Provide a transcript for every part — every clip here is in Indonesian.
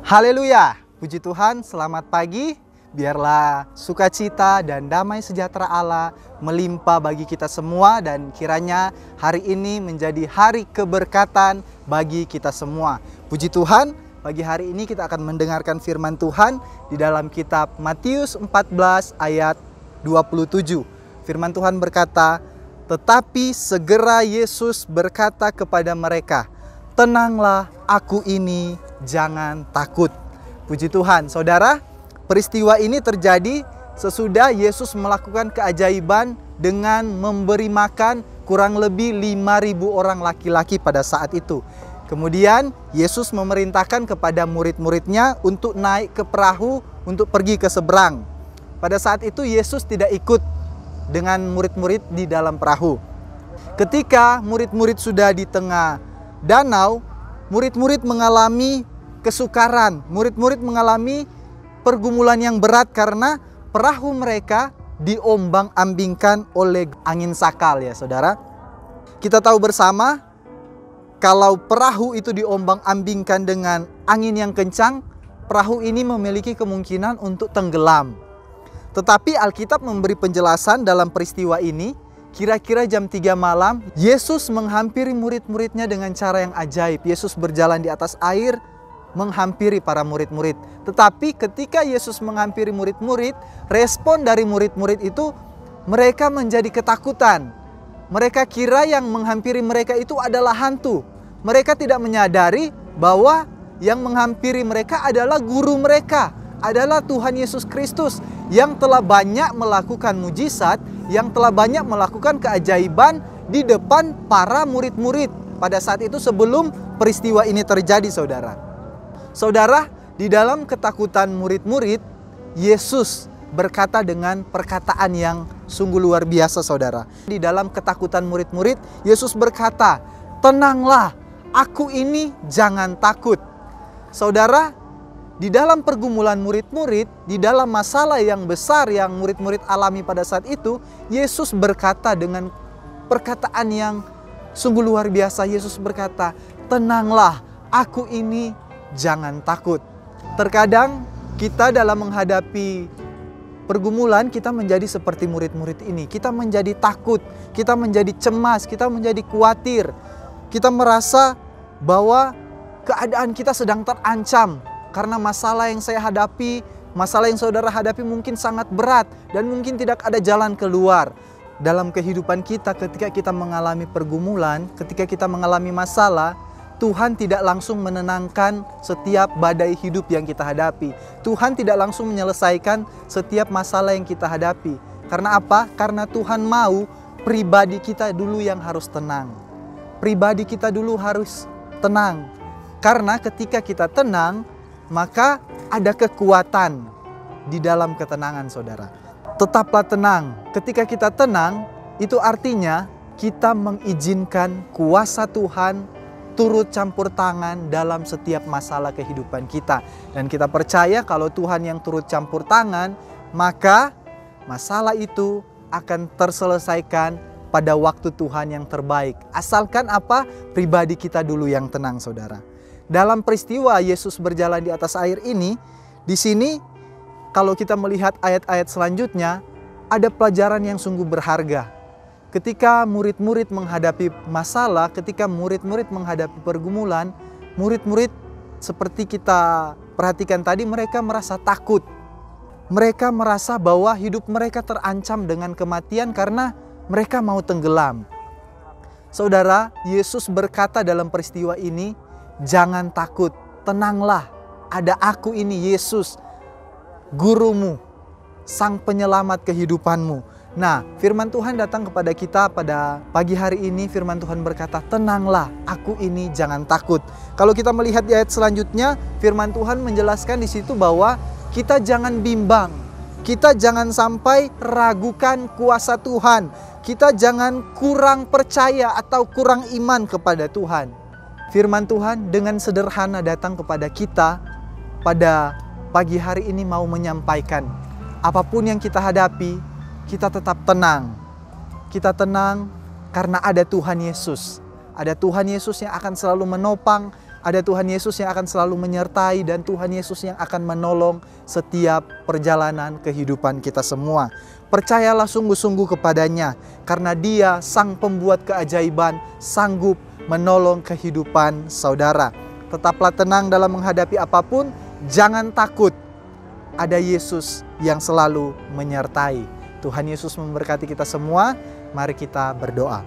Haleluya, puji Tuhan, selamat pagi. Biarlah sukacita dan damai sejahtera Allah melimpah bagi kita semua, dan kiranya hari ini menjadi hari keberkatan bagi kita semua. Puji Tuhan, pagi hari ini kita akan mendengarkan firman Tuhan di dalam kitab Matius 14 ayat 27. Firman Tuhan berkata, "Tetapi segera Yesus berkata kepada mereka, 'Tenanglah, aku ini, jangan takut.'" Puji Tuhan, saudara, peristiwa ini terjadi sesudah Yesus melakukan keajaiban dengan memberi makan kurang lebih 5.000 orang laki-laki pada saat itu. Kemudian Yesus memerintahkan kepada murid-muridnya untuk naik ke perahu untuk pergi ke seberang. Pada saat itu Yesus tidak ikut dengan murid-murid di dalam perahu. Ketika murid-murid sudah di tengah danau, murid-murid mengalami kesukaran, murid-murid mengalami pergumulan yang berat karena perahu mereka diombang-ambingkan oleh angin sakal, ya saudara. Kita tahu bersama, kalau perahu itu diombang-ambingkan dengan angin yang kencang, perahu ini memiliki kemungkinan untuk tenggelam. Tetapi Alkitab memberi penjelasan dalam peristiwa ini. Kira-kira jam 3 malam, Yesus menghampiri murid-muridnya dengan cara yang ajaib. Yesus berjalan di atas air, menghampiri para murid-murid. Tetapi ketika Yesus menghampiri murid-murid, respon dari murid-murid itu, mereka menjadi ketakutan. Mereka kira yang menghampiri mereka itu adalah hantu. Mereka tidak menyadari bahwa yang menghampiri mereka adalah guru mereka, adalah Tuhan Yesus Kristus yang telah banyak melakukan mujizat, yang telah banyak melakukan keajaiban di depan para murid-murid pada saat itu sebelum peristiwa ini terjadi, saudara. Saudara, di dalam ketakutan murid-murid, Yesus berkata dengan perkataan yang sungguh luar biasa, saudara. Di dalam ketakutan murid-murid, Yesus berkata, "Tenanglah, aku ini, jangan takut." Saudara, di dalam pergumulan murid-murid, di dalam masalah yang besar yang murid-murid alami pada saat itu, Yesus berkata dengan perkataan yang sungguh luar biasa. Yesus berkata, "Tenanglah, aku ini, jangan takut." Terkadang kita dalam menghadapi pergumulan, kita menjadi seperti murid-murid ini. Kita menjadi takut, kita menjadi cemas, kita menjadi khawatir. Kita merasa bahwa keadaan kita sedang terancam karena masalah yang saya hadapi, masalah yang saudara hadapi mungkin sangat berat dan mungkin tidak ada jalan keluar. Dalam kehidupan kita, ketika kita mengalami pergumulan, ketika kita mengalami masalah, Tuhan tidak langsung menenangkan setiap badai hidup yang kita hadapi. Tuhan tidak langsung menyelesaikan setiap masalah yang kita hadapi. Karena apa? Karena Tuhan mau pribadi kita dulu yang harus tenang. Pribadi kita dulu harus tenang. Karena ketika kita tenang, maka ada kekuatan di dalam ketenangan, saudara. Tetaplah tenang. Ketika kita tenang, itu artinya kita mengizinkan kuasa Tuhan turut campur tangan dalam setiap masalah kehidupan kita. Dan kita percaya kalau Tuhan yang turut campur tangan, maka masalah itu akan terselesaikan pada waktu Tuhan yang terbaik. Asalkan apa? Pribadi kita dulu yang tenang, saudara. Dalam peristiwa Yesus berjalan di atas air ini, di sini kalau kita melihat ayat-ayat selanjutnya, ada pelajaran yang sungguh berharga. Ketika murid-murid menghadapi masalah, ketika murid-murid menghadapi pergumulan, murid-murid seperti kita perhatikan tadi, mereka merasa takut. Mereka merasa bahwa hidup mereka terancam dengan kematian karena mereka mau tenggelam. Saudara, Yesus berkata dalam peristiwa ini, "Jangan takut, tenanglah, ada aku ini Yesus, gurumu, sang penyelamat kehidupanmu." Nah, firman Tuhan datang kepada kita pada pagi hari ini. Firman Tuhan berkata, "Tenanglah, aku ini, jangan takut." Kalau kita melihat di ayat selanjutnya, firman Tuhan menjelaskan di situ bahwa kita jangan bimbang. Kita jangan sampai ragukan kuasa Tuhan. Kita jangan kurang percaya atau kurang iman kepada Tuhan. Firman Tuhan dengan sederhana datang kepada kita pada pagi hari ini mau menyampaikan, apapun yang kita hadapi, kita tetap tenang. Kita tenang karena ada Tuhan Yesus. Ada Tuhan Yesus yang akan selalu menopang, Ada Tuhan Yesus yang akan selalu menyertai dan Tuhan Yesus yang akan menolong setiap perjalanan kehidupan kita semua. Percayalah sungguh-sungguh kepadanya karena Dia sang pembuat keajaiban, sanggup menolong kehidupan saudara. Tetaplah tenang dalam menghadapi apapun, jangan takut. Ada Yesus yang selalu menyertai. Tuhan Yesus memberkati kita semua. Mari kita berdoa.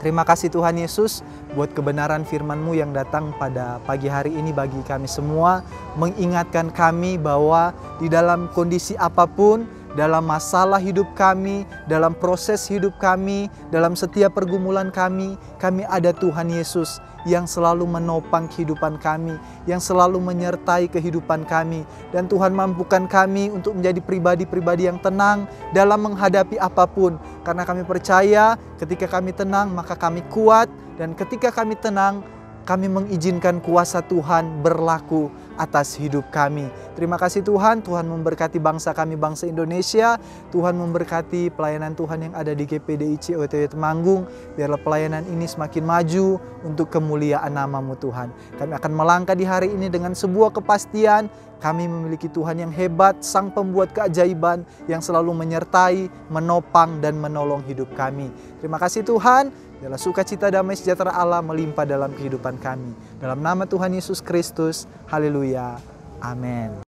Terima kasih Tuhan Yesus buat kebenaran firman-Mu yang datang pada pagi hari ini bagi kami semua. Mengingatkan kami bahwa di dalam kondisi apapun, dalam masalah hidup kami, dalam proses hidup kami, dalam setiap pergumulan kami ada Tuhan Yesus yang selalu menopang kehidupan kami, yang selalu menyertai kehidupan kami. Dan Tuhan mampukan kami untuk menjadi pribadi-pribadi yang tenang dalam menghadapi apapun. Karena kami percaya ketika kami tenang maka kami kuat, dan ketika kami tenang kami mengizinkan kuasa Tuhan berlaku atas hidup kami. Terima kasih Tuhan, Tuhan memberkati bangsa kami, bangsa Indonesia. Tuhan memberkati pelayanan Tuhan yang ada di GPDIC OTW Temanggung. Biarlah pelayanan ini semakin maju untuk kemuliaan nama-Mu Tuhan. Kami akan melangkah di hari ini dengan sebuah kepastian. Kami memiliki Tuhan yang hebat, sang pembuat keajaiban yang selalu menyertai, menopang, dan menolong hidup kami. Terima kasih Tuhan. Biarlah sukacita, damai sejahtera Allah melimpah dalam kehidupan kami. Dalam nama Tuhan Yesus Kristus, haleluya, amin.